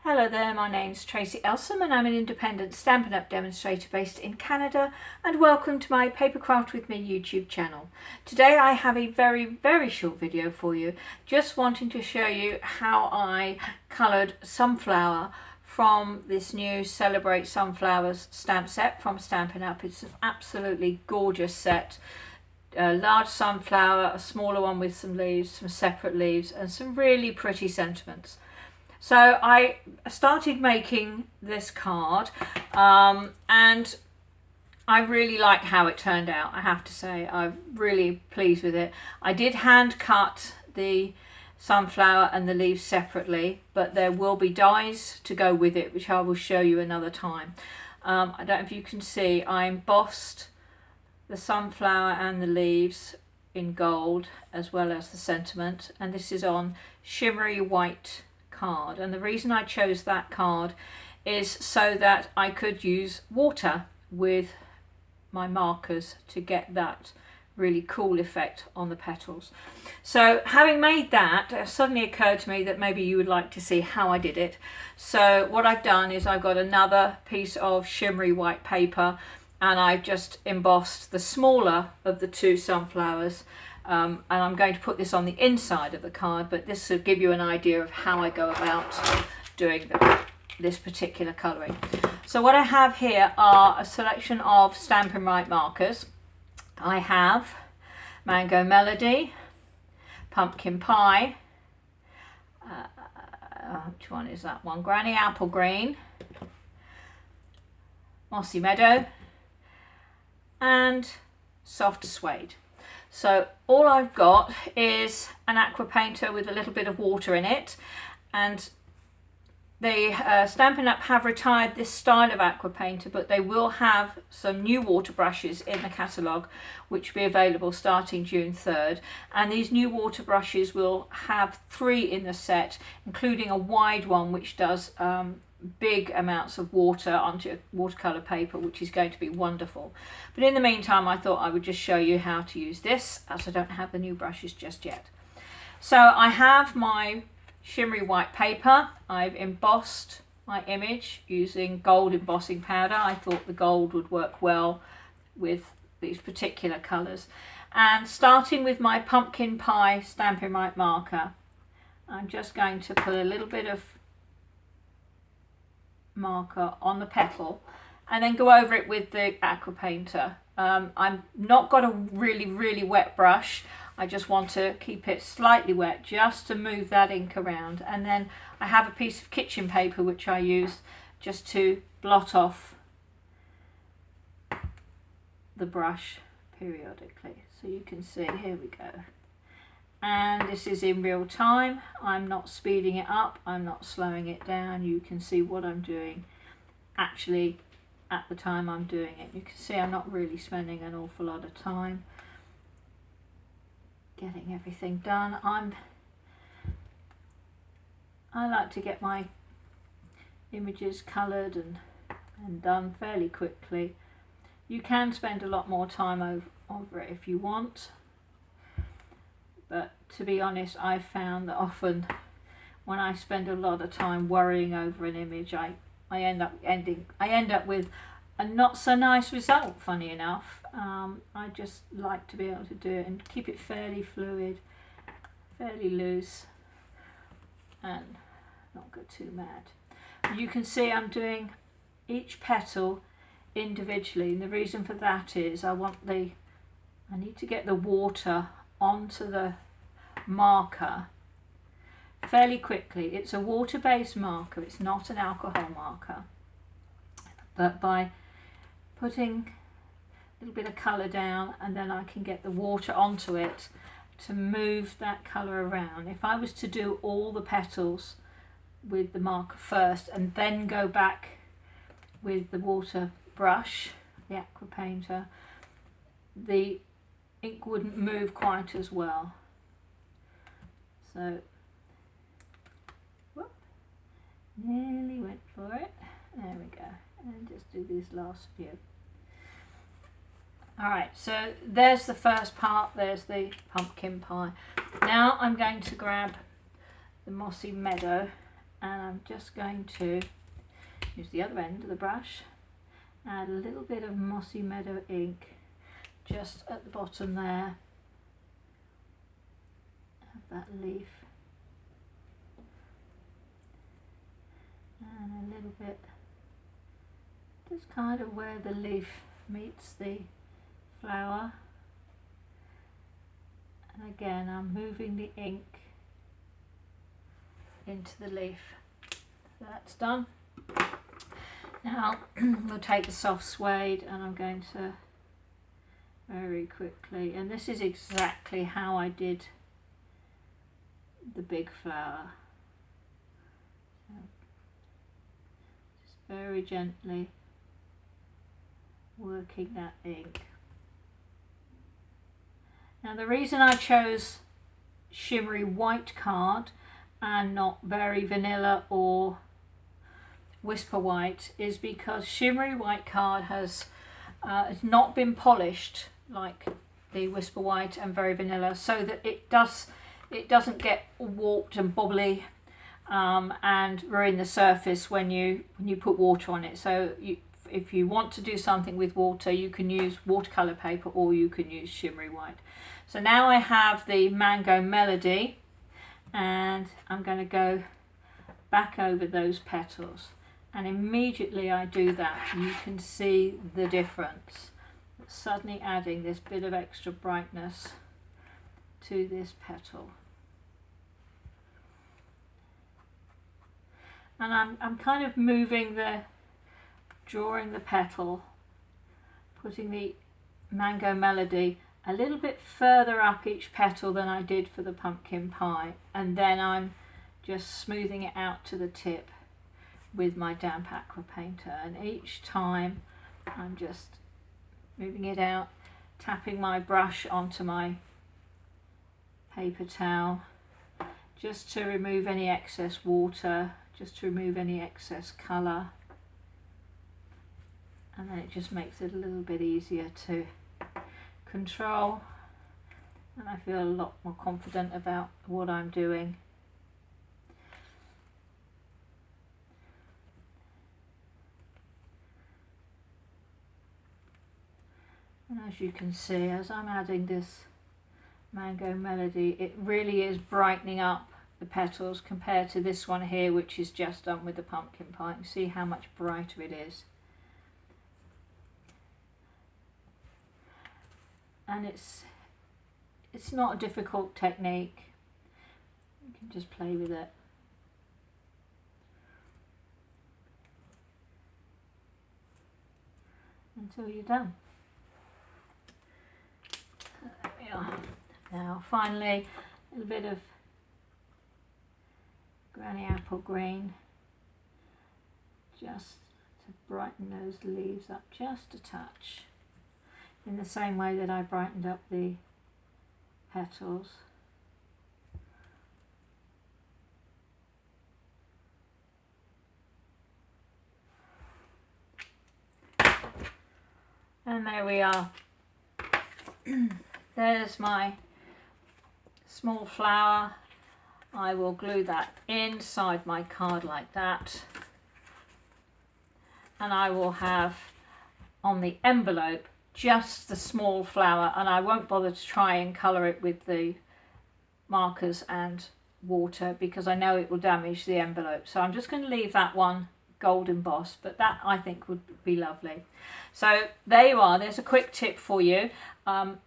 Hello there, my name's Tracy Elsom and I'm an independent Stampin' Up! Demonstrator based in Canada, and welcome to my Papercraft with Me YouTube channel. Today I have a very short video for you, just wanting to show you how I coloured Sunflower from this new Celebrate Sunflowers stamp set from Stampin' Up! It's an absolutely gorgeous set. A large sunflower, a smaller one with some leaves, some separate leaves and some really pretty sentiments. So I started making this card and I really like how it turned out, I have to say. I'm really pleased with it. I did hand cut the sunflower and the leaves separately, but there will be dies to go with it, which I will show you another time. I don't know if you can see, I embossed the sunflower and the leaves in gold as well as the sentiment, and this is on shimmery white card. And the reason I chose that card is so that I could use water with my markers to get that really cool effect on the petals. So having made that, it suddenly occurred to me that maybe you would like to see how I did it. So what I've done is I've got another piece of shimmery white paper and I've just embossed the smaller of the two sunflowers, and I'm going to put this on the inside of the card, but this will give you an idea of how I go about doing this particular colouring. So what I have here are a selection of Stampin' Write markers. I have Mango Melody, Pumpkin Pie, which one is that one? Granny Apple Green, Mossy Meadow, and Soft Suede. So all I've got is an aqua painter with a little bit of water in it, and the Stampin' Up! Have retired this style of aqua painter, but they will have some new water brushes in the catalogue which will be available starting June 3rd, and these new water brushes will have 3 in the set, including a wide one which does big amounts of water onto watercolour paper, which is going to be wonderful. But in the meantime I thought I would just show you how to use this, as I don't have the new brushes just yet. So I have my shimmery white paper. I've embossed my image using gold embossing powder. I thought the gold would work well with these particular colours. And starting with my Pumpkin Pie Stampin' Write marker, I'm just going to put a little bit of marker on the petal and then go over it with the aqua painter. I'm not got a really wet brush. I just want to keep it slightly wet just to move that ink around, and then I have a piece of kitchen paper which I use just to blot off the brush periodically. So you can see, here we go. And this is in real time. I'm not speeding it up, I'm not slowing it down. You can see what I'm doing actually at the time I'm doing it. You can see I'm not really spending an awful lot of time getting everything done. I like to get my images coloured and done fairly quickly. You can spend a lot more time over it if you want. But to be honest, I've found that often when I spend a lot of time worrying over an image, I end up with a not so nice result, funny enough. I just like to be able to do it and keep it fairly fluid, fairly loose, and not go too mad. You can see I'm doing each petal individually, and the reason for that is I need to get the water onto the marker fairly quickly. It's a water-based marker, it's not an alcohol marker, but by putting a little bit of colour down, and then I can get the water onto it to move that colour around. If I was to do all the petals with the marker first and then go back with the water brush, the aqua painter, the ink wouldn't move quite as well. So, whoop, nearly went for it. There we go. And just do these last few. Alright, so there's the first part, there's the pumpkin pie. Now I'm going to grab the Mossy Meadow and I'm just going to use the other end of the brush, add a little bit of Mossy Meadow ink just at the bottom there of that leaf, and a little bit just kind of where the leaf meets the flower. And again, I'm moving the ink into the leaf. So that's done. Now we'll take the soft suede, and I'm going to very quickly, and this is exactly how I did the big flower. So just very gently working that ink. Now the reason I chose shimmery white card and not very vanilla or whisper white is because shimmery white card has not been polished like the whisper white and very vanilla, so that it doesn't get warped and bobbly and ruin the surface when you put water on it. So if you want to do something with water, you can use watercolor paper or you can use shimmery white. So now I have the Mango Melody, and I'm going to go back over those petals, and immediately I do that, you can see the difference. It's suddenly adding this bit of extra brightness to this petal. And I'm kind of drawing the petal, putting the Mango Melody a little bit further up each petal than I did for the pumpkin pie, and then I'm just smoothing it out to the tip with my damp aqua painter, and each time I'm just moving it out, tapping my brush onto my paper towel just to remove any excess water, just to remove any excess colour, and then it just makes it a little bit easier to control, and I feel a lot more confident about what I'm doing. And as you can see, as I'm adding this Mango Melody, it really is brightening up the petals compared to this one here, which is just done with the pumpkin pie. You can see how much brighter it is. And it's not a difficult technique. You can just play with it. Until you're done. There we are. Now finally, a little bit of Granny Apple Green, just to brighten those leaves up just a touch, in the same way that I brightened up the petals. And there we are. There's my small flower. I will glue that inside my card like that, and I will have on the envelope just the small flower, and I won't bother to try and colour it with the markers and water because I know it will damage the envelope. So I'm just going to leave that one gold embossed, but that I think would be lovely. So there you are, there's a quick tip for you.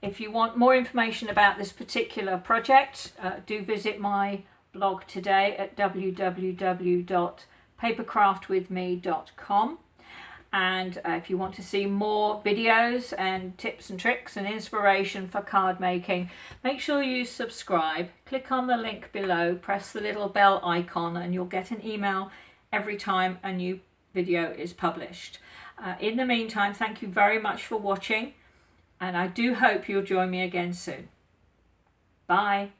If you want more information about this particular project, do visit my blog today at www.papercraftwithme.com. And if you want to see more videos and tips and tricks and inspiration for card making, make sure you subscribe. Click on the link below, press the little bell icon, and you'll get an email every time a new video is published. In the meantime, thank you very much for watching, and I do hope you'll join me again soon. Bye.